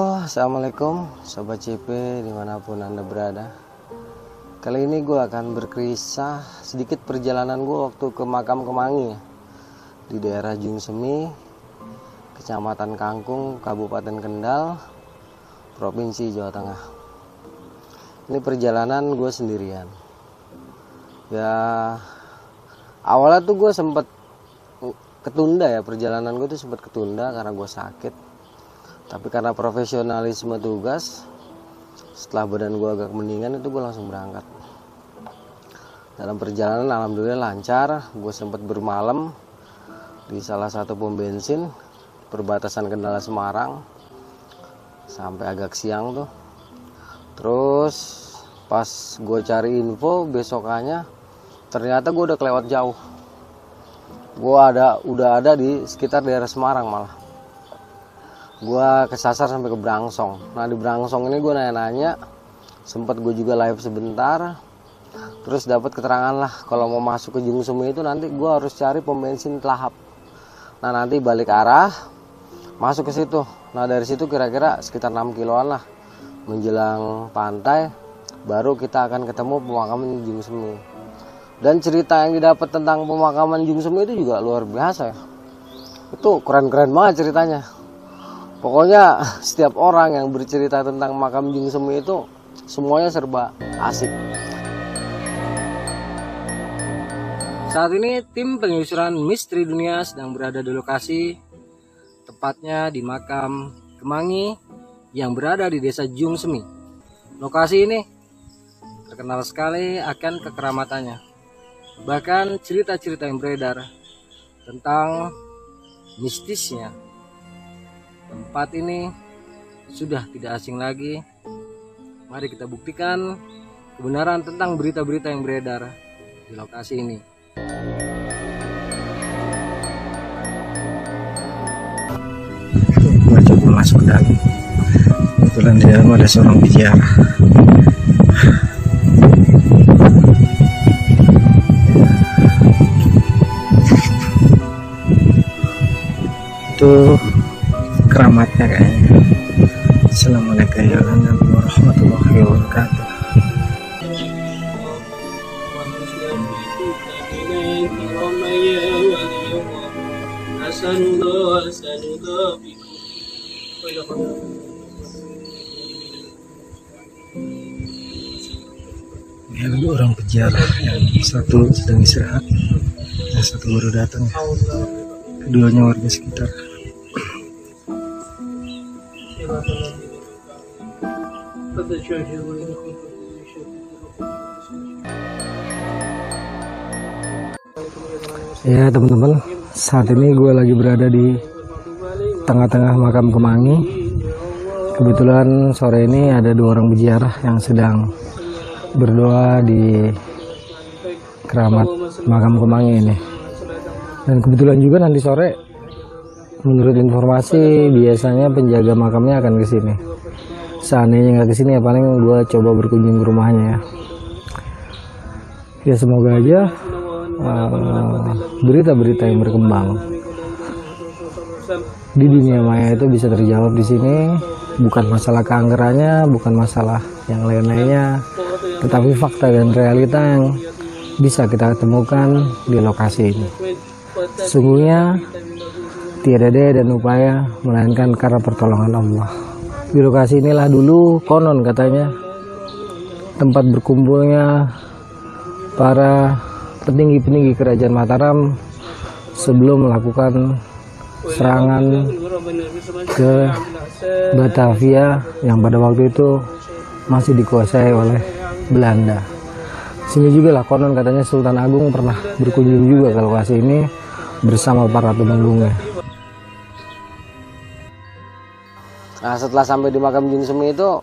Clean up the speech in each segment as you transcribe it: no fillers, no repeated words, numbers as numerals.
Halo, assalamualaikum Sobat CP dimanapun Anda berada. Kali ini gue akan berkisah sedikit perjalanan gue waktu ke makam Kemangi di daerah Jungsemi, Kecamatan Kangkung, Kabupaten Kendal, Provinsi Jawa Tengah. Ini perjalanan gue sendirian. Ya, awalnya tuh gue sempet ketunda ya, perjalanan gue tuh sempet ketunda karena gue sakit. Tapi karena profesionalisme tugas, setelah badan gue agak mendingan itu gue langsung berangkat. Dalam perjalanan alhamdulillah lancar. Gue sempat bermalam di salah satu pom bensin perbatasan Kendal Semarang sampai agak siang tuh. Terus pas gue cari info besokannya, ternyata gue udah kelewat jauh. Gue udah ada di sekitar daerah Semarang malah. Gue kesasar sampai ke Brangsong. Nah di Brangsong ini gue nanya-nanya, sempat gue juga live sebentar, terus dapat keterangan lah kalau mau masuk ke Jungsemi itu nanti gue harus cari pom bensin Telahap. Nah nanti balik arah masuk ke situ. Nah dari situ kira-kira sekitar 6 kiloan lah menjelang pantai, baru kita akan ketemu pemakaman Jungsemi. Dan cerita yang didapat tentang pemakaman Jungsemi itu juga luar biasa ya. Itu keren-keren banget ceritanya. Pokoknya setiap orang yang bercerita tentang makam Jungsemi itu semuanya serba asik. Saat ini tim penelusuran misteri dunia sedang berada di lokasi, tepatnya di makam Kemangi yang berada di desa Jungsemi. Lokasi ini terkenal sekali akan kekeramatannya. Bahkan cerita-cerita yang beredar tentang mistisnya tempat ini sudah tidak asing lagi. Mari kita buktikan kebenaran tentang berita-berita yang beredar di lokasi ini. Gua coba masuk ke dalam. Kebetulan di dalam ada seorang bicara. Itu keramatnya kayaknya. Assalamualaikum warahmatullahi wabarakatuh. Ini ada dua orang penjara, yang satu sedang istirahat, yang satu baru datang. Keduanya warga sekitar. Ya teman-teman, saat ini gue lagi berada di tengah-tengah makam Kemangi. Kebetulan sore ini ada dua orang peziarah yang sedang berdoa di keramat makam Kemangi ini. Dan kebetulan juga nanti sore, menurut informasi biasanya penjaga makamnya akan ke sini. Seandainya nggak ke sini ya paling gue coba berkunjung ke rumahnya ya. Ya semoga aja berita-berita yang berkembang di dunia maya itu bisa terjawab di sini. Bukan masalah keanggerannya, bukan masalah yang lain-lainnya, tetapi fakta dan realita yang bisa kita temukan di lokasi ini. Sesungguhnya tiada daya dan upaya melainkan karena pertolongan Allah. Di lokasi inilah dulu konon katanya tempat berkumpulnya para petinggi-petinggi kerajaan Mataram sebelum melakukan serangan ke Batavia yang pada waktu itu masih dikuasai oleh Belanda. Sini juga lah konon katanya Sultan Agung pernah berkunjung juga ke lokasi ini bersama para tumenggung. Nah setelah sampai di makam Jungsemi itu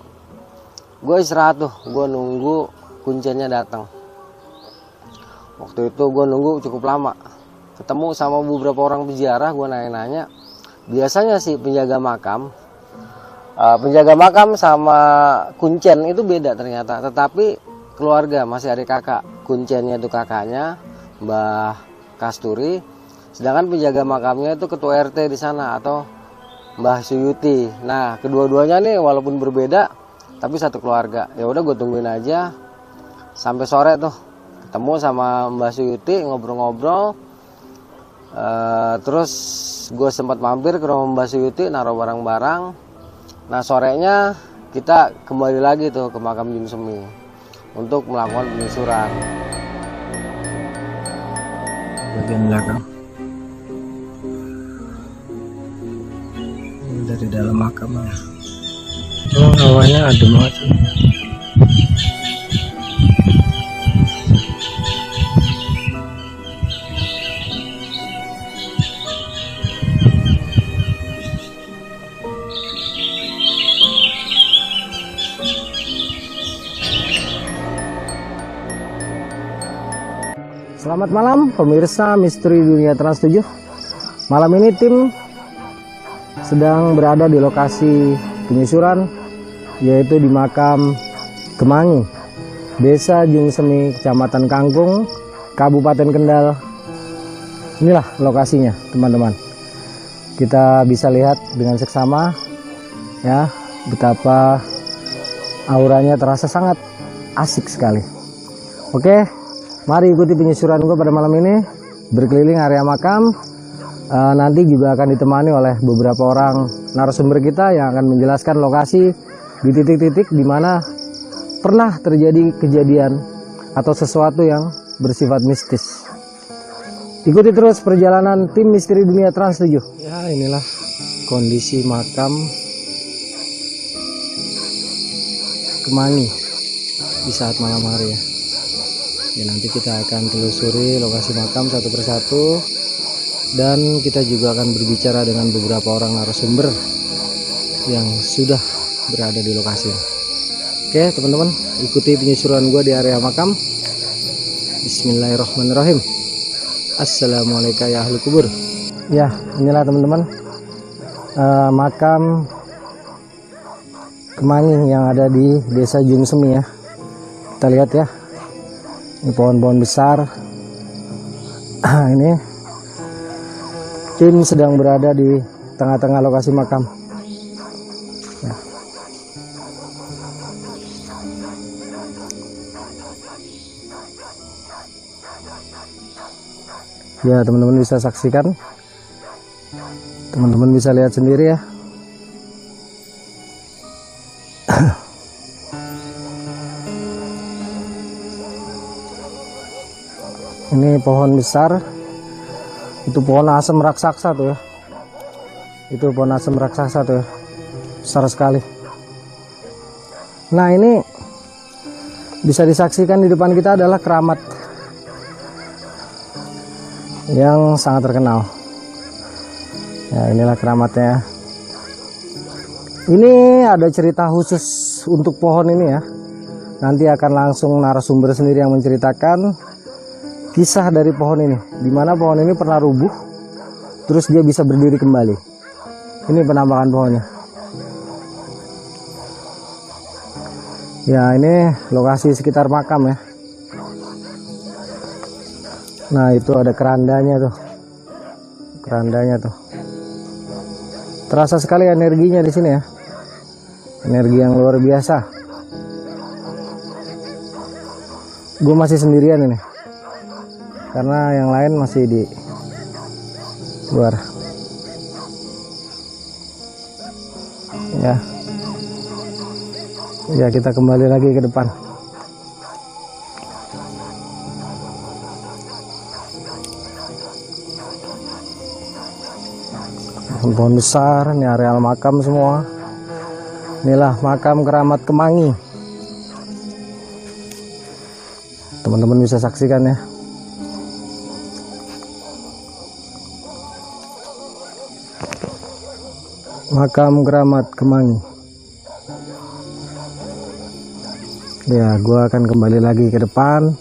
gue istirahat tuh, gue nunggu kuncinya datang. Waktu itu gue nunggu cukup lama, ketemu sama beberapa orang peziarah. Gue nanya-nanya, biasanya sih penjaga makam sama kuncen itu beda ternyata. Tetapi keluarga masih ada kakak, kuncennya itu kakaknya Mbah Kasturi, sedangkan penjaga makamnya itu ketua RT di sana atau Mbah Suyuti. Nah, kedua-duanya nih walaupun berbeda tapi satu keluarga. Ya udah gue tungguin aja sampai sore tuh. Ketemu sama Mbah Suyuti, ngobrol-ngobrol. Terus gue sempat mampir ke rumah Mbah Suyuti, naruh barang-barang. Nah, sorenya kita kembali lagi tuh ke makam Jung Semi untuk melakukan penyusuran. Bagian belakang ini dari dalam makam ya. Hawanya adem banget. Selamat malam pemirsa Misteri Dunia Trans 7. Malam ini tim sedang berada di lokasi penyusuran, yaitu di makam Kemangi, Desa Jung Semi, Kecamatan Kangkung, Kabupaten Kendal. Inilah lokasinya, teman-teman. Kita bisa lihat dengan seksama ya, betapa auranya terasa sangat asik sekali. Oke, mari ikuti penyusuran gue pada malam ini, berkeliling area makam. Nanti juga akan ditemani oleh beberapa orang narasumber kita yang akan menjelaskan lokasi di titik-titik di mana pernah terjadi kejadian atau sesuatu yang bersifat mistis. Ikuti terus perjalanan tim Misteri Dunia Trans 7. Ya, inilah kondisi makam Kemangi di saat malam hari ya. Ya, nanti kita akan telusuri lokasi makam satu persatu, dan kita juga akan berbicara dengan beberapa orang narasumber yang sudah berada di lokasi. Oke teman-teman, ikuti penyusuran gue di area makam. Bismillahirrahmanirrahim. Assalamualaikum ya ahli kubur. Ya, inilah teman-teman makam Kemangi yang ada di Desa Jung Semi ya. Kita lihat ya, ini pohon-pohon besar. Ini tim sedang berada di tengah-tengah lokasi makam. Ya, teman-teman bisa saksikan, teman-teman bisa lihat sendiri ya. Ini pohon besar. Itu pohon asem raksasa tuh ya. Itu pohon asem raksasa tuh ya. Besar sekali. Nah, ini bisa disaksikan di depan kita adalah keramat yang sangat terkenal. Ya, inilah keramatnya. Ini ada cerita khusus untuk pohon ini ya. Nanti akan langsung narasumber sendiri yang menceritakan kisah dari pohon ini, di mana pohon ini pernah rubuh, terus dia bisa berdiri kembali. Ini penampakan pohonnya. Ya, ini lokasi sekitar makam ya. Nah, itu ada kerandanya tuh, kerandanya tuh. Terasa sekali energinya di sini ya, energi yang luar biasa. Gue masih sendirian ini, karena yang lain masih di luar. Ya, kita kembali lagi ke depan. Pohon besar, ini areal makam semua. Inilah makam keramat Kemangi. Teman-teman bisa saksikan ya. Makam keramat Kemangi. Ya, gua akan kembali lagi ke depan.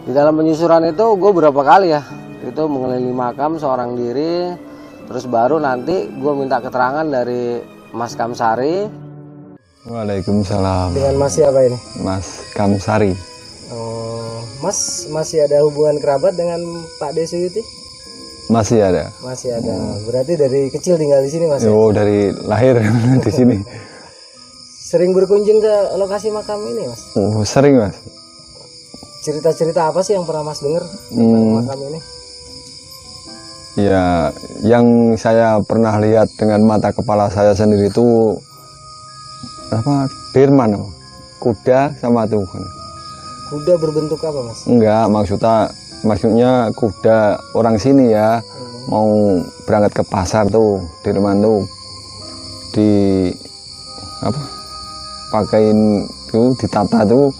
Di dalam penyusuran itu gue berapa kali ya itu mengelilingi makam seorang diri. Terus baru nanti gue minta keterangan dari Mas Kamsari. Waalaikumsalam. Dengan Mas siapa ini? Mas Kamsari. Oh, Mas masih ada hubungan kerabat dengan Pak Desuyuti? Masih ada. Masih ada. Berarti dari kecil tinggal di sini, Mas? Oh, dari lahir di sini. Sering berkunjung ke lokasi makam ini, Mas? Oh, sering, Mas. Cerita-cerita apa sih yang pernah Mas dengar tentang makam ini? Ya, yang saya pernah lihat dengan mata kepala saya sendiri itu apa? Firman, kuda sama Tuhan. Kuda berbentuk apa, Mas? Enggak, maksudnya kuda orang sini ya, mau berangkat ke pasar tuh, Firman tuh di apa? Pakein tuh, ditata tuh,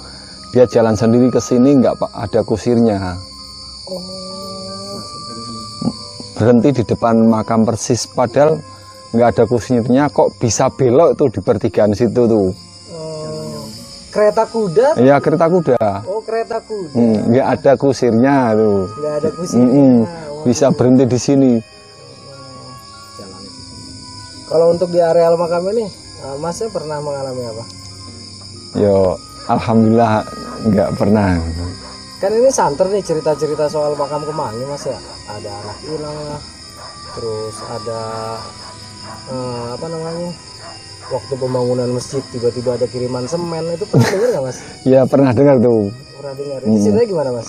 dia jalan sendiri ke sini, nggak ada kusirnya. Berhenti di depan makam persis, padahal nggak ada kusirnya, kok bisa belok tuh di pertigaan situ tuh. Kereta kuda? Iya, kereta kuda. Oh, kereta kuda. Nggak ada kusirnya tuh. Nggak ada kusirnya. Bisa berhenti di sini. Kalau untuk di areal makam ini, Masnya pernah mengalami apa? Yo, alhamdulillah nggak pernah. Kan ini santer nih cerita-cerita soal makam Kemangi, Mas ya. Ada anak hilang lah, terus ada apa namanya, waktu pembangunan masjid tiba-tiba ada kiriman semen, itu pernah dengar nggak, Mas? Ya pernah dengar tuh. Pernah dengar. Ini ceritanya gimana, Mas?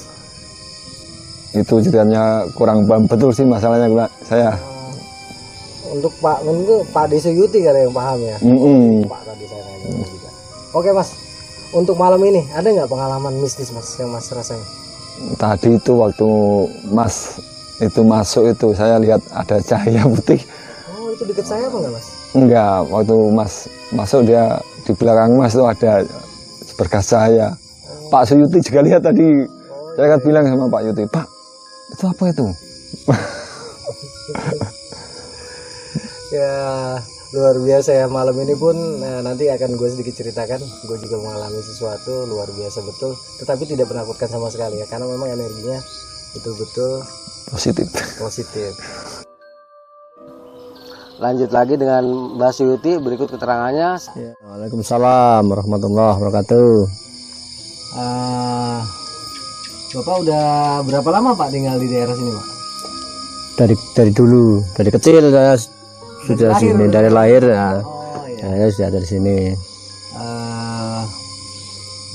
Itu ceritanya kurang paham betul sih masalahnya saya. Untuk Pak Desuyuti kali yang paham ya. Pak tadi saya nanya juga. Oke, Mas. Untuk malam ini ada nggak pengalaman mistis, Mas, yang Mas rasain? Tadi itu waktu Mas itu masuk itu saya lihat ada cahaya putih. Oh, itu deket saya apa nggak, Mas? Enggak, waktu Mas masuk dia di belakang Mas itu ada berkas cahaya. Pak Suyuti juga lihat tadi. Saya kan bilang sama Pak Yuti, Pak, itu apa itu? Ya, luar biasa ya. Malam ini pun nanti akan gue sedikit ceritakan. Gue juga mengalami sesuatu luar biasa betul, tetapi tidak menakutkan sama sekali ya, karena memang energinya betul-betul positif. Lanjut lagi dengan Mbak Suyuti, berikut keterangannya. Ya, Waalaikumsalam warahmatullahi wabarakatuh. Bapak udah berapa lama Pak tinggal di daerah sini, Pak? Dari dulu, dari kecil saya sudah lahir, sini, dari lahir ya. Oh iya. Saya sudah dari sini.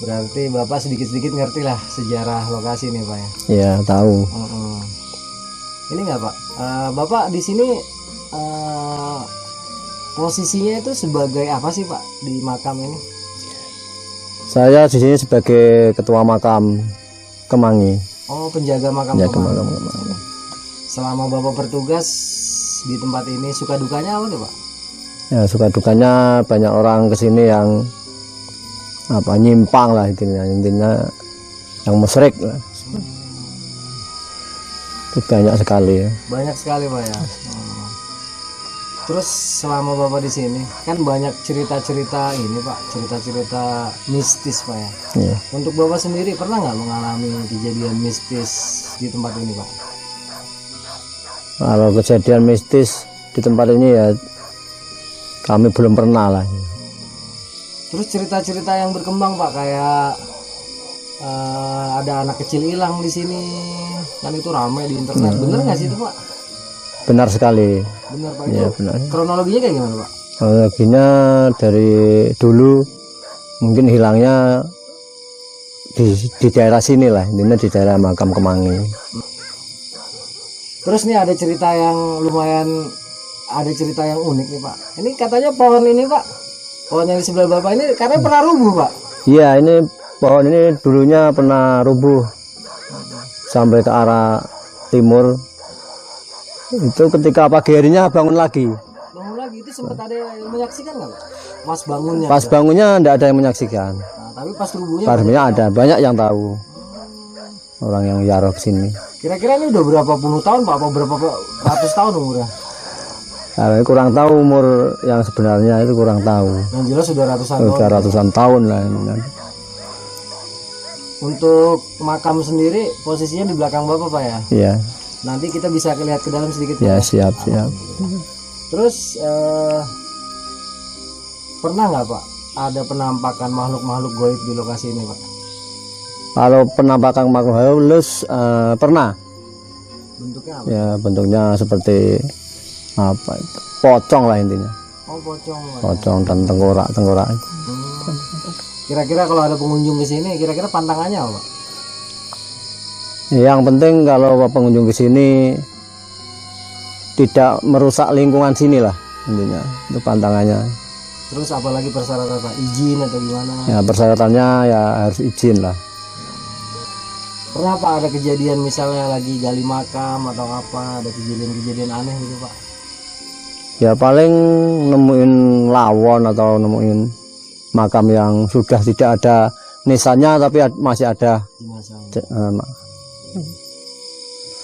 Berarti Bapak sedikit-sedikit ngerti lah sejarah lokasi ini, Pak ya. Ya, tahu. Ini nggak, Pak? Bapak di sini posisinya itu sebagai apa sih, Pak, di makam ini? Saya di sini sebagai ketua makam Kemangi. Oh, penjaga makam. Penjaga Kemangi. makam Kemangi. Selama Bapak bertugas di tempat ini, suka dukanya apa tuh, Pak? Ya, suka dukanya banyak orang kesini yang apa nyimpang lah intinya yang musyrik lah. Itu banyak sekali ya. Banyak sekali, Pak ya. Terus selama Bapak di sini kan banyak cerita-cerita ini, Pak, cerita-cerita mistis, Pak ya. Iya. Untuk Bapak sendiri pernah nggak mengalami kejadian mistis di tempat ini, Pak? Kalau kejadian mistis di tempat ini ya kami belum pernah lah. Terus cerita-cerita yang berkembang, Pak, kayak ada anak kecil hilang di sini, kan itu ramai di internet. Bener nggak sih itu, Pak? Benar sekali. Bener, Pak. Ya, Itu benar. kronologinya kayak gimana, Pak? Kronologinya dari dulu mungkin hilangnya di daerah sini lah, intinya di daerah makam Kemangi. Terus nih ada cerita yang lumayan, ada cerita yang unik nih, Pak. Ini katanya pohon ini, Pak, pohon yang di sebelah Bapak ini katanya pernah rubuh, Pak. Iya, ini pohon ini dulunya pernah rubuh sampai ke arah timur. Itu ketika pagi harinya bangun lagi. Bangun lagi, itu sempat ada yang menyaksikan nggak, Pak? Pas bangunnya. Pas bangunnya tidak ada yang menyaksikan. Nah, tapi pas rubuhnya. Pas rubuhnya ada, banyak yang tahu. Orang yang ziarah ke sini. Kira-kira ini udah berapa puluh tahun, Pak? Apa berapa ratus tahun umurnya? Nah, kurang tahu umur yang sebenarnya, itu kurang tahu. Yang jelas sudah ratusan tahun. Sudah ratusan tahun lah ini kan. Untuk makam sendiri posisinya di belakang Bapak, Pak ya? Iya. Di Nanti kita bisa lihat ke dalam sedikit. Ya, Pak. siap. Terus pernah nggak Pak ada penampakan makhluk-makhluk goib di lokasi ini Pak? Kalau penampakan makhluk halus pernah. Bentuknya apa? Ya, bentuknya seperti apa itu? Pocong lah intinya. Oh, pocong Pak. Pocong dan tengkorak. Kira-kira kalau ada pengunjung ke sini, kira-kira pantangannya apa Pak? Yang penting kalau pengunjung ke sini tidak merusak lingkungan sini lah intinya, itu pantangannya. Terus apalagi persyaratan Pak? Izin atau gimana? Ya, persyaratannya ya harus izin lah. Pernah Pak ada kejadian misalnya lagi gali makam atau apa, ada kejadian-kejadian aneh gitu Pak? Ya paling nemuin lawon atau nemuin makam yang sudah tidak ada nisannya tapi masih ada.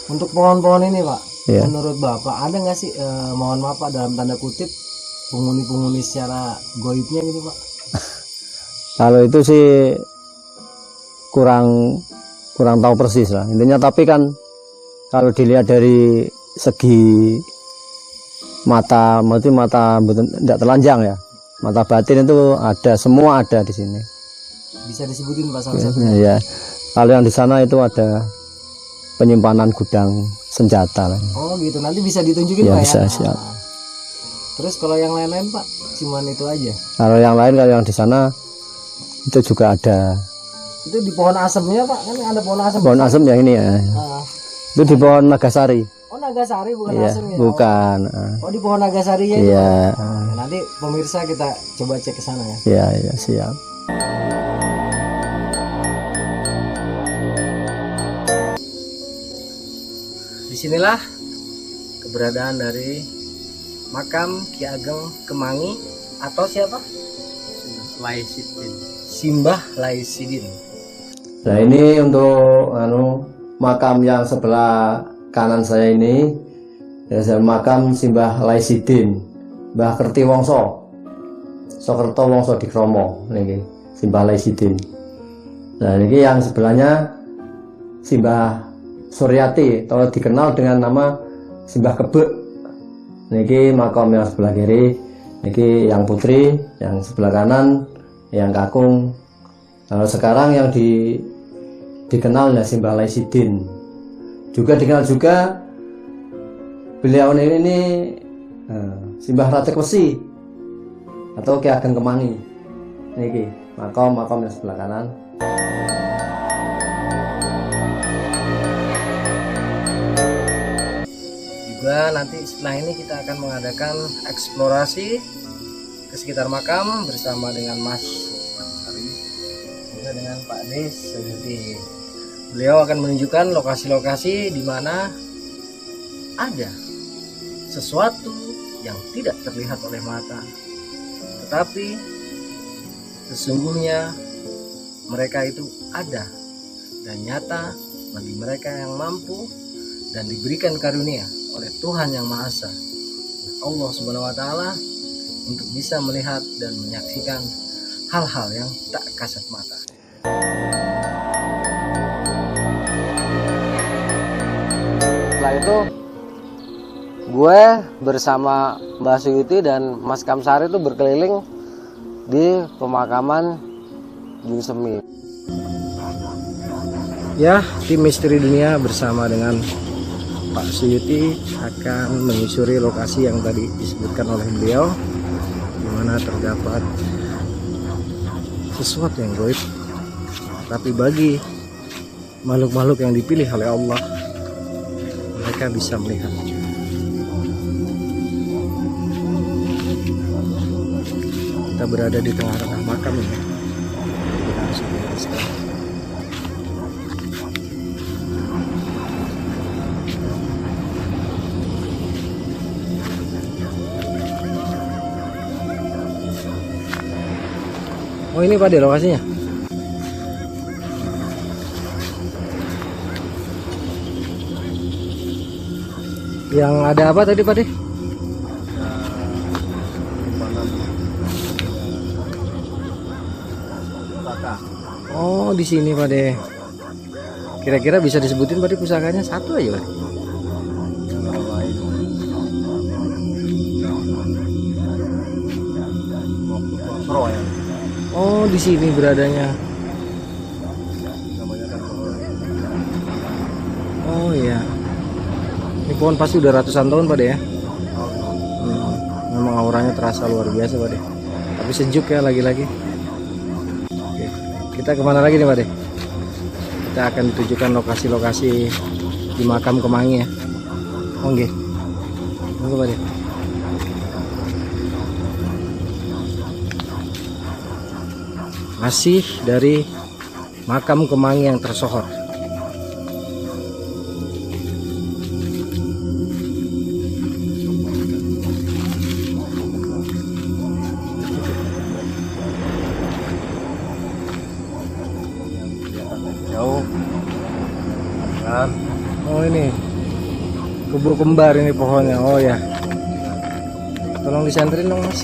Untuk pohon-pohon ini Pak, Ya. menurut Bapak ada nggak sih, mohon maaf Pak, dalam tanda kutip penghuni-penghuni secara goibnya gitu Pak? Kalau itu sih kurang tahu persis lah intinya, tapi kan kalau dilihat dari segi mata tidak telanjang ya, mata batin itu ada, semua ada di sini. Bisa disebutin Pak salah Ya, satunya? ya. Kalau yang di sana itu ada penyimpanan gudang senjata lah. Oh gitu, nanti bisa ditunjukin Ya, Pak bisa, ya? siap. Terus kalau yang lain-lain Pak, cuman itu aja? Kalau yang lain, kalau yang di sana itu juga ada. Itu di pohon asemnya Pak, kan ada pohon asem. Pohon asem yang ini ya. Ah. Itu di pohon Nagasari. Oh Nagasari bukan Iya, asem ya? bukan. Oh di pohon Nagasarinya itu. Iya. Nah, nanti pemirsa kita coba cek ke sana ya. Iya, iya, siap. Disinilah keberadaan dari makam Ki Ageng Kemangi atau siapa? Simbah Laisidin. Nah, ini untuk makam yang sebelah kanan saya ini, ya, makam Simbah Laisidin, Mbah Kerti Wongso, Sokerto Wongso di Kromo, ini Simbah Laisidin. Nah, ini yang sebelahnya Simbah Suryati, atau dikenal dengan nama Simbah Kebek. Niki makam yang sebelah kiri, niki yang putri, yang sebelah kanan, yang kakung. Kalau sekarang yang dikenal ya Simbah Laisidin. Juga dikenal juga beliau ini Simbah Ratek Wesi atau Ki Ageng Kemangi. Niki makam yang sebelah kanan. Juga nanti setelah ini kita akan mengadakan eksplorasi ke sekitar makam bersama dengan Mas juga dengan Pak Des. Jadi beliau akan menunjukkan lokasi-lokasi di mana ada sesuatu yang tidak terlihat oleh mata, tetapi sesungguhnya mereka itu ada dan nyata bagi mereka yang mampu dan diberikan karunia oleh Tuhan Yang Maha Esa, Allah Subhanahu wa taala, untuk bisa melihat dan menyaksikan hal-hal yang tak kasat mata. Setelah itu gue bersama Mbak Suyuti dan Mas Kamsari itu berkeliling di pemakaman Jung Semi. Ya, tim Misteri Dunia bersama dengan Pak Suyuti akan menyusuri lokasi yang tadi disebutkan oleh beliau, di mana terdapat sesuatu yang gaib, tapi bagi makhluk-makhluk yang dipilih oleh Allah, mereka bisa melihatnya. Kita berada di tengah-tengah makam ini. Kita harus melihat sekarang. Oh ini Pak, di lokasinya. Yang ada apa tadi Pak? Oh di sini Pak. Kira-kira bisa disebutin Pak pusakanya satu aja Pak? Oh, di sini beradanya. Oh iya. Ini pohon pasti udah ratusan tahun Pak De ya. Memang auranya terasa luar biasa Pak De. Tapi sejuk ya lagi-lagi. Oke. Kita kemana lagi nih Pak De? Kita akan tunjukkan lokasi-lokasi di makam Kemangi ya. Oke. Tunggu Pak De. Masih dari makam Kemangi yang tersohor. Jauh. Kan? Oh ini kubu kembar ini pohonnya. Oh ya. Tolong disanterin dong Mas.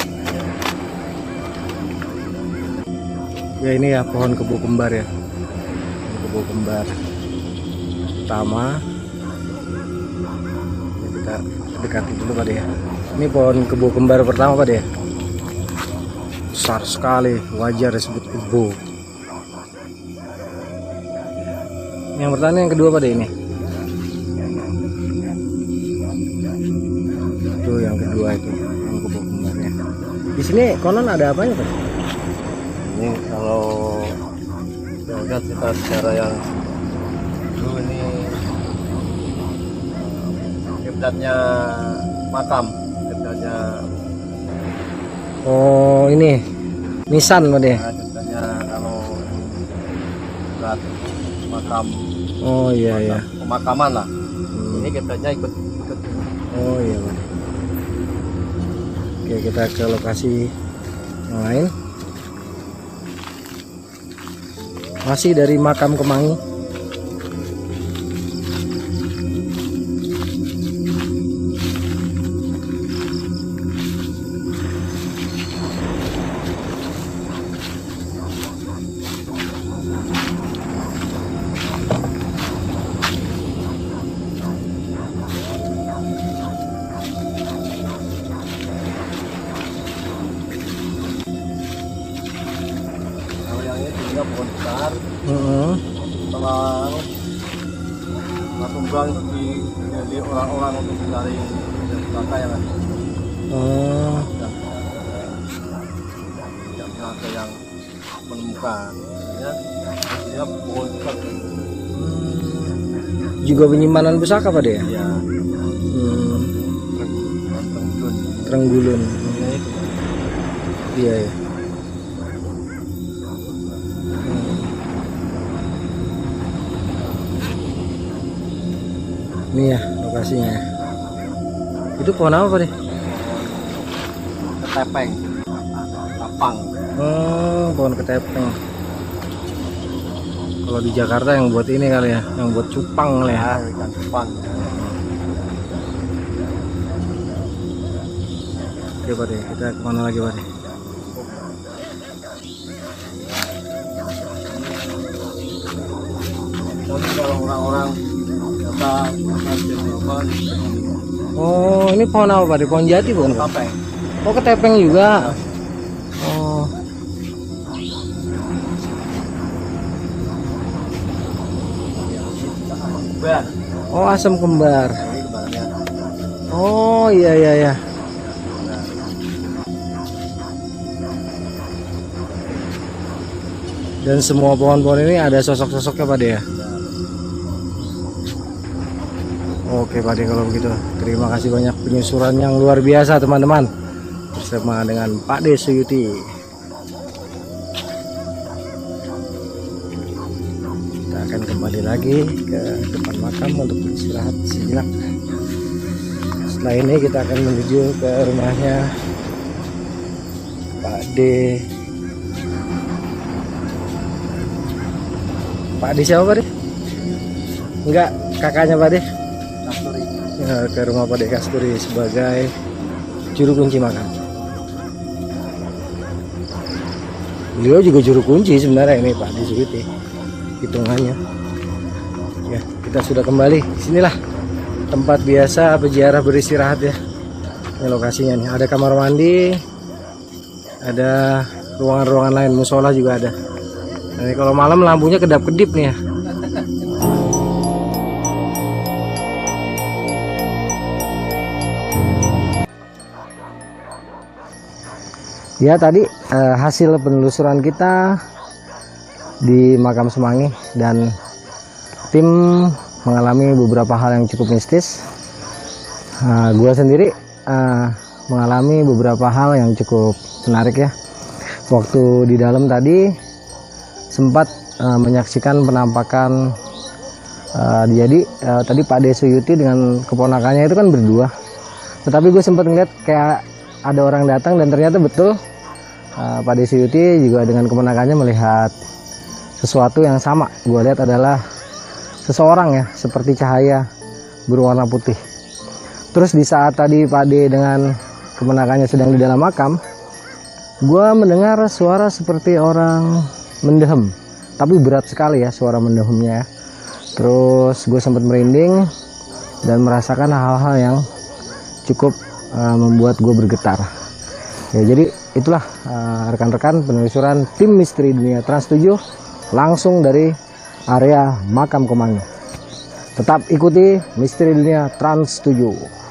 Ya ini ya pohon kebu kembar ya. Kebu kembar pertama. Ya, kita dekati dulu Pak De ya. Ini pohon kebu kembar pertama Pak De ya. Besar sekali, wajar disebut kebu. Yang pertama yang kedua Pak De ini. Itu yang kedua itu, yang kebu kembarnya. Di sini konon ada apanya Pak? Ini kalau lihat kita secara yang dulu ini kiblatnya makam, kiblatnya Oh ini nisan Pak De. kiblatnya kalau kiblat makam. Oh iya ya. Pemakaman lah. Ini kiblatnya ikut. Oh iya Pak De. Oke kita ke lokasi yang lain. Masih dari makam Kemangi. Kalau yang ini juga pohon besar. Setelah langsung pulang itu di orang-orang untuk mencari kakak yang ada. Tidak ada yang menemukan. Ya, dia pohon besar. Juga penyimpanan pusaka Pak De ya? Ya, Trenggulun. Iya ya. Ini ya lokasinya. Itu pohon apa Pak De? ketepeng, tapang. Pohon ketepeng. Kalau di Jakarta yang buat ini kali ya, yang buat cupang kali ya. Ikan cupang. Oke Pak De, kita kemana lagi Pak De? Tapi kalau orang-orang kata apa? Oh ini pohon apa Pak De? Pohon jati bukan Pak? Ketepeng. Oh ketepeng juga. Oh. Kembar. Oh asam kembar. Ini kembarannya. Oh iya iya iya. Dan semua pohon-pohon ini ada sosok-sosoknya Pak De ya. Oke Pak De kalau begitu. Terima kasih banyak penyusuran yang luar biasa teman-teman. Bersama dengan Pak De Suyuti. Kita akan kembali lagi ke depan makam untuk beristirahat sejenak. Setelah ini kita akan menuju ke rumahnya Pak De. Pak De siapa Pak De? Enggak, kakaknya Pak De. Kasturi. Ya, ke rumah Pak De Kasturi sebagai juru kunci makam. Beliau juga juru kunci sebenarnya ini Pak De Suyuti hitungannya. Ya, kita sudah kembali. Sinilah tempat biasa peziarah beristirahat ya. Ini lokasinya nih. Ada kamar mandi, ada ruangan-ruangan lain, musola juga ada. Nah, kalau malam lampunya kedap-kedip nih ya. Ya tadi hasil penelusuran kita di makam Semanggi, dan tim mengalami beberapa hal yang cukup mistis. Gua sendiri mengalami beberapa hal yang cukup menarik ya. Waktu di dalam tadi sempat menyaksikan penampakan jadi tadi Pak De Suyuti dengan keponakannya itu kan berdua, tetapi gue sempat ngeliat kayak ada orang datang, dan ternyata betul Pak De Suyuti juga dengan keponakannya melihat sesuatu yang sama. Gue lihat adalah seseorang ya, seperti cahaya berwarna putih. Terus di saat tadi Pak De dengan keponakannya sedang di dalam makam, gue mendengar suara seperti orang mendehem, tapi berat sekali ya suara mendehemnya ya. Terus gue sempat merinding dan merasakan hal-hal yang cukup membuat gue bergetar. Ya, jadi itulah rekan-rekan penelusuran tim Misteri Dunia Trans 7 langsung dari area makam Kemangi. Tetap ikuti Misteri Dunia Trans 7.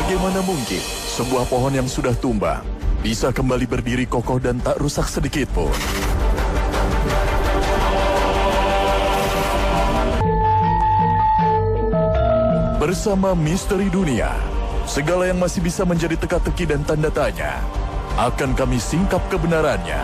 Bagaimana mungkin sebuah pohon yang sudah tumbang bisa kembali berdiri kokoh dan tak rusak sedikit pun? Bersama Misteri Dunia, segala yang masih bisa menjadi teka-teki dan tanda tanya akan kami singkap kebenarannya.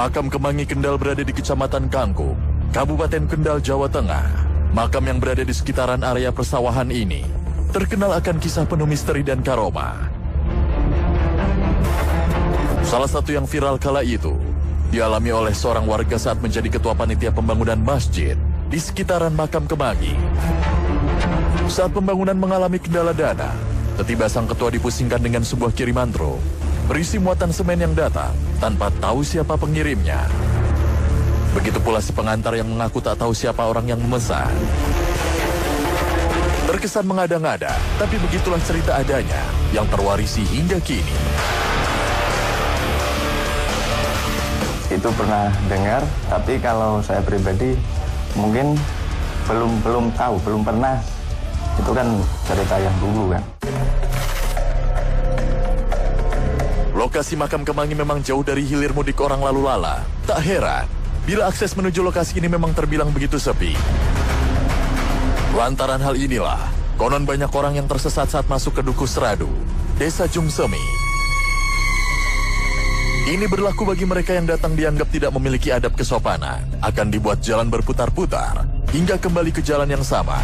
Makam Kemangi Kendal berada di Kecamatan Kangkung, Kabupaten Kendal, Jawa Tengah. Makam yang berada di sekitaran area persawahan ini terkenal akan kisah penuh misteri dan karoma. Salah satu yang viral kala itu dialami oleh seorang warga saat menjadi ketua panitia pembangunan masjid di sekitaran makam Kemangi. Saat pembangunan mengalami kendala dana, tiba-tiba sang ketua dipusingkan dengan sebuah kiriman truk berisi muatan semen yang datang tanpa tahu siapa pengirimnya. Begitu pula si pengantar yang mengaku tak tahu siapa orang yang memesan. Terkesan mengada-ngada, tapi begitulah cerita adanya yang terwarisi hingga kini. Itu pernah dengar, tapi kalau saya pribadi mungkin belum tahu, belum pernah. Itu kan cerita yang dulu kan. Lokasi makam Kemangi memang jauh dari hilir mudik orang lalu lala. Tak heran bila akses menuju lokasi ini memang terbilang begitu sepi. Lantaran hal inilah, konon banyak orang yang tersesat saat masuk ke Dukuh Seradu, Desa Jungsemi. Ini berlaku bagi mereka yang datang dianggap tidak memiliki adab kesopanan. Akan dibuat jalan berputar-putar hingga kembali ke jalan yang sama.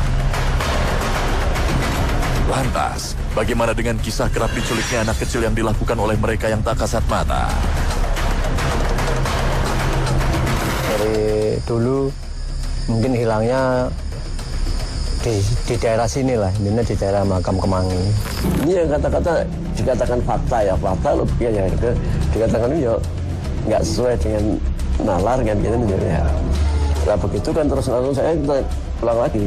Lantas, bagaimana dengan kisah kerap diculiknya anak kecil yang dilakukan oleh mereka yang tak kasat mata? Dari dulu mungkin hilangnya di daerah sini lah, ini di daerah makam Kemangi. Ini yang kata-kata dikatakan fakta ya, fakta loh ya, dikatakan ya nggak sesuai dengan nalar kan gitu ya. Nah begitu kan terus langsung saya pulang lagi.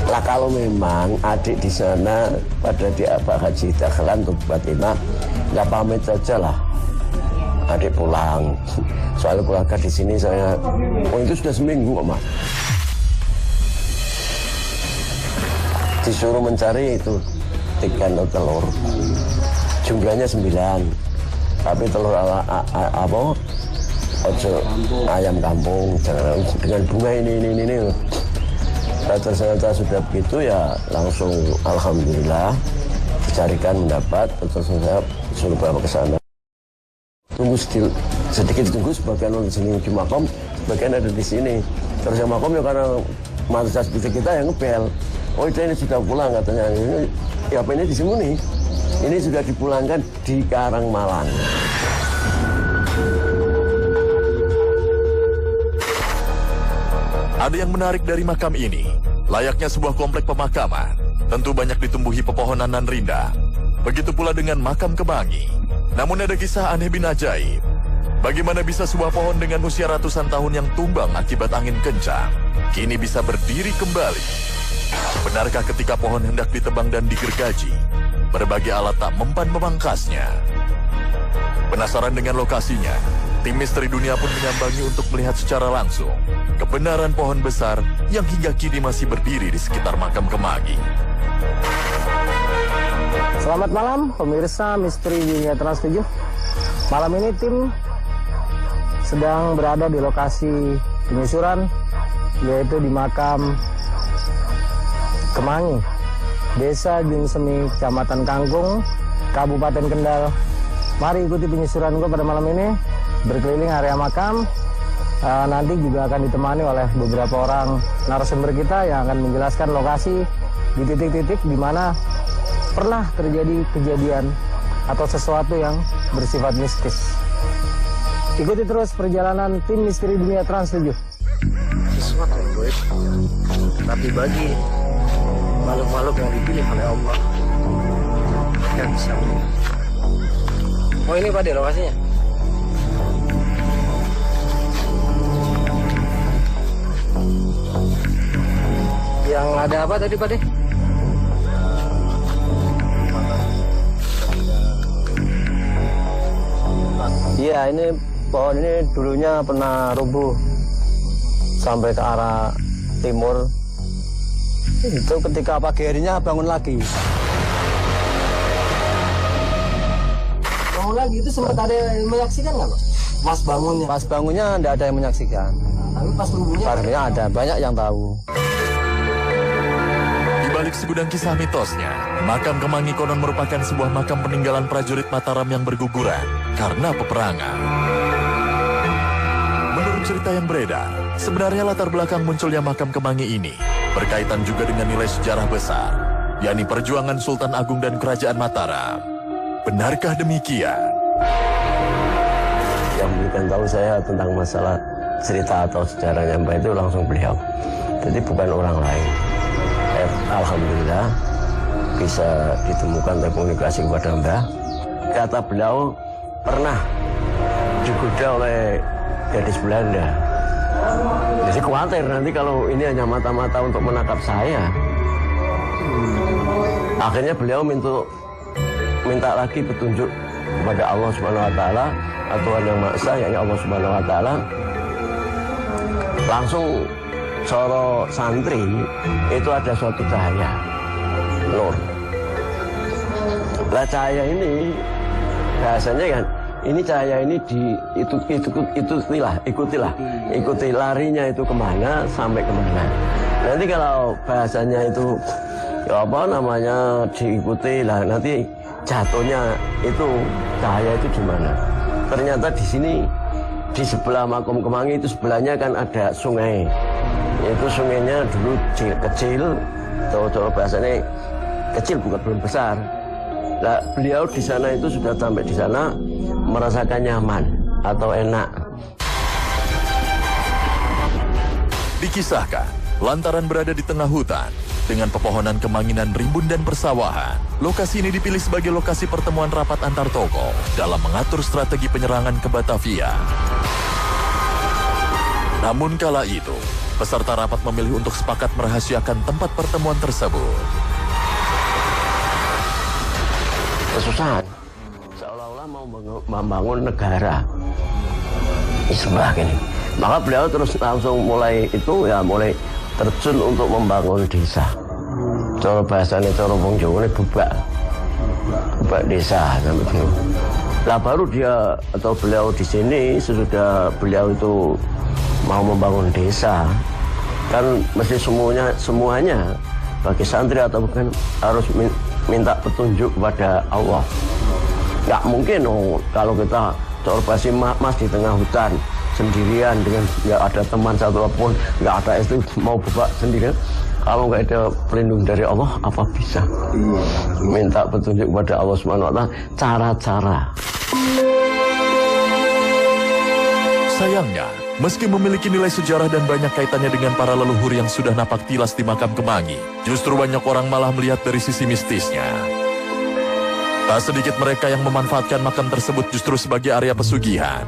Lah kalau memang adik di sana pada di Abah Haji Dahlan untuk Batina, ya pamit saja lah. Adik pulang. Soalnya keluarga di sini saya, itu sudah seminggu kok Mas. disuruh mencari itu ikan atau telur. Jumlahnya 9. Tapi telur ayam kampung dengan bunga ini. Ternyata sudah begitu ya langsung alhamdulillah dicarikan mendapat. Terus saya suruh bawa ke sana. Tunggu sedikit tunggu, sebagian di sini di makam, sebagian ada di sini. Terus yang makam ya karena mata kita yang ngebel. Oh ini sudah pulang katanya. Ini di sini nih. Ini sudah dipulangkan di Karangmalang. Ada yang menarik dari makam ini. Layaknya sebuah komplek pemakaman, tentu banyak ditumbuhi pepohonan dan rindang. Begitu pula dengan makam Kemangi. Namun ada kisah aneh bin ajaib. Bagaimana bisa sebuah pohon dengan usia ratusan tahun yang tumbang akibat angin kencang, kini bisa berdiri kembali? Benarkah ketika pohon hendak ditebang dan digergaji, berbagai alat tak mempan memangkasnya? Penasaran dengan lokasinya, tim misteri dunia pun menyambangi untuk melihat secara langsung kebenaran pohon besar yang hingga kini masih berdiri di sekitar makam Kemangi. Selamat malam pemirsa Misteri Dunia Trans 7. Malam ini tim sedang berada di lokasi penyusuran, yaitu di makam Kemangi, Desa Jungsemi, Kecamatan Kangkung, Kabupaten Kendal. Mari ikuti penyusuran gue pada malam ini, berkeliling area makam. Nanti juga akan ditemani oleh beberapa orang narasumber kita yang akan menjelaskan lokasi di titik-titik di mana pernah terjadi kejadian atau sesuatu yang bersifat mistis. Ikuti terus perjalanan tim Misteri Dunia Trans 7. Sesuatu yang goib, tapi bagi makhluk-makhluk yang dipilih oleh Allah yang bisa melihat. Oh ini Pak De lokasinya? Yang ada apa tadi Pak De? Iya, ini pohon ini dulunya pernah rubuh sampai ke arah timur. Itu ketika pagi harinya bangun lagi. Bangun lagi itu sempat ada yang menyaksikan nggak Pak? Pas bangunnya? Pas bangunnya tidak ada yang menyaksikan. Tapi pas rubuhnya? Pas ada, banyak yang tahu. Di balik segudang kisah mitosnya, makam Kemangi konon merupakan sebuah makam peninggalan prajurit Mataram yang berguguran karena peperangan. Menurut cerita yang beredar, sebenarnya latar belakang munculnya makam Kemangi ini berkaitan juga dengan nilai sejarah besar, yakni perjuangan Sultan Agung dan Kerajaan Mataram. Benarkah demikian? Yang memberikan tahu saya tentang masalah cerita atau sejarahnya Mbah itu langsung beliau. Jadi bukan orang lain. Alhamdulillah bisa ditemukan terkomunikasi kepada Mbah. Kata beliau pernah digoda oleh gadis Belanda. Jadi khawatir nanti kalau ini hanya mata-mata untuk menangkap saya. Akhirnya beliau minta lagi petunjuk kepada Allah Subhanahu wa taala, Tuhan yang Maha Esa, yakni Allah Subhanahu wa taala. Langsung soro santri itu ada suatu cahaya nur. Lah cahaya ini bahasanya kan ini cahaya ini ikuti larinya itu kemana sampai kemana. Nanti kalau bahasanya itu ya apa namanya diikuti lah, nanti jatuhnya itu cahaya itu di mana. Ternyata di sini di sebelah makam Kemangi itu sebelahnya kan ada sungai. Itu sungainya dulu kecil, cowok-cowok bahasanya kecil bukan belum besar. Nah, beliau di sana itu sudah sampai di sana merasakan nyaman atau enak. Dikisahkan, lantaran berada di tengah hutan dengan pepohonan kemanginan rimbun dan persawahan, lokasi ini dipilih sebagai lokasi pertemuan rapat antar tokoh dalam mengatur strategi penyerangan ke Batavia. Namun kala itu, peserta rapat memilih untuk sepakat merahasiakan tempat pertemuan tersebut. Kesusahan, seolah-olah mau membangun negara Isbah gini. Maka beliau terus langsung mulai terjun untuk membangun desa. cara bahasanya cara wong Jawa ini bubak desa sampai gitu. Lah baru dia atau beliau di sini sesudah beliau itu mau membangun desa kan mesti semuanya bagi santri atau bukan harus minta petunjuk kepada Allah. Nggak mungkin kalau kita cara bahasa mas di tengah hutan sendirian dengan nggak ada teman satu pun, nggak ada istri, mau bubak sendirian. Kalau nggak ada pelindung dari Allah, apa bisa? Minta petunjuk kepada Allah Subhanahu wa Ta'ala, cara-cara. Sayangnya, meski memiliki nilai sejarah dan banyak kaitannya dengan para leluhur yang sudah napak tilas di makam Kemangi, justru banyak orang malah melihat dari sisi mistisnya. Tak sedikit mereka yang memanfaatkan makam tersebut justru sebagai area pesugihan,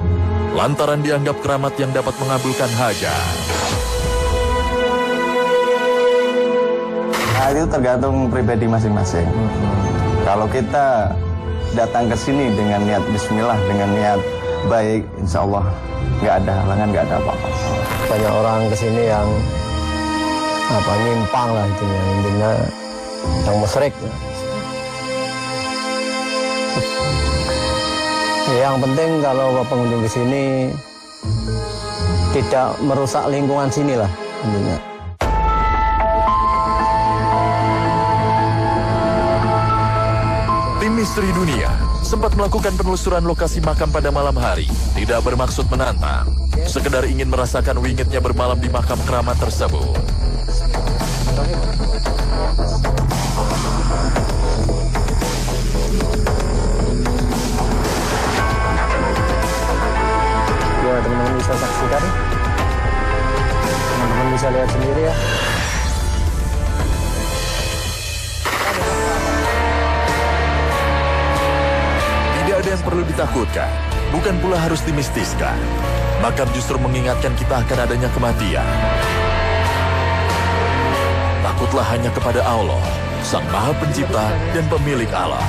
lantaran dianggap keramat yang dapat mengabulkan hajat. Nah, itu tergantung pribadi masing-masing. Kalau kita datang ke sini dengan niat bismillah, dengan niat baik, insya Allah nggak ada halangan, nggak ada apa-apa. Banyak orang kesini yang nyimpang lah intinya yang musyrik. Yang penting kalau pengunjung kesini tidak merusak lingkungan sini lah intinya. Tim Misteri Dunia sempat melakukan penelusuran lokasi makam pada malam hari. Tidak bermaksud menantang, sekedar ingin merasakan wingitnya bermalam di makam keramat tersebut. Ya teman-teman bisa saksikan, teman-teman bisa lihat sendiri ya. Tidak ada yang perlu ditakutkan, bukan pula harus dimistiskan. Makam justru mengingatkan kita akan adanya kematian. Takutlah hanya kepada Allah, Sang Maha Pencipta dan Pemilik alam.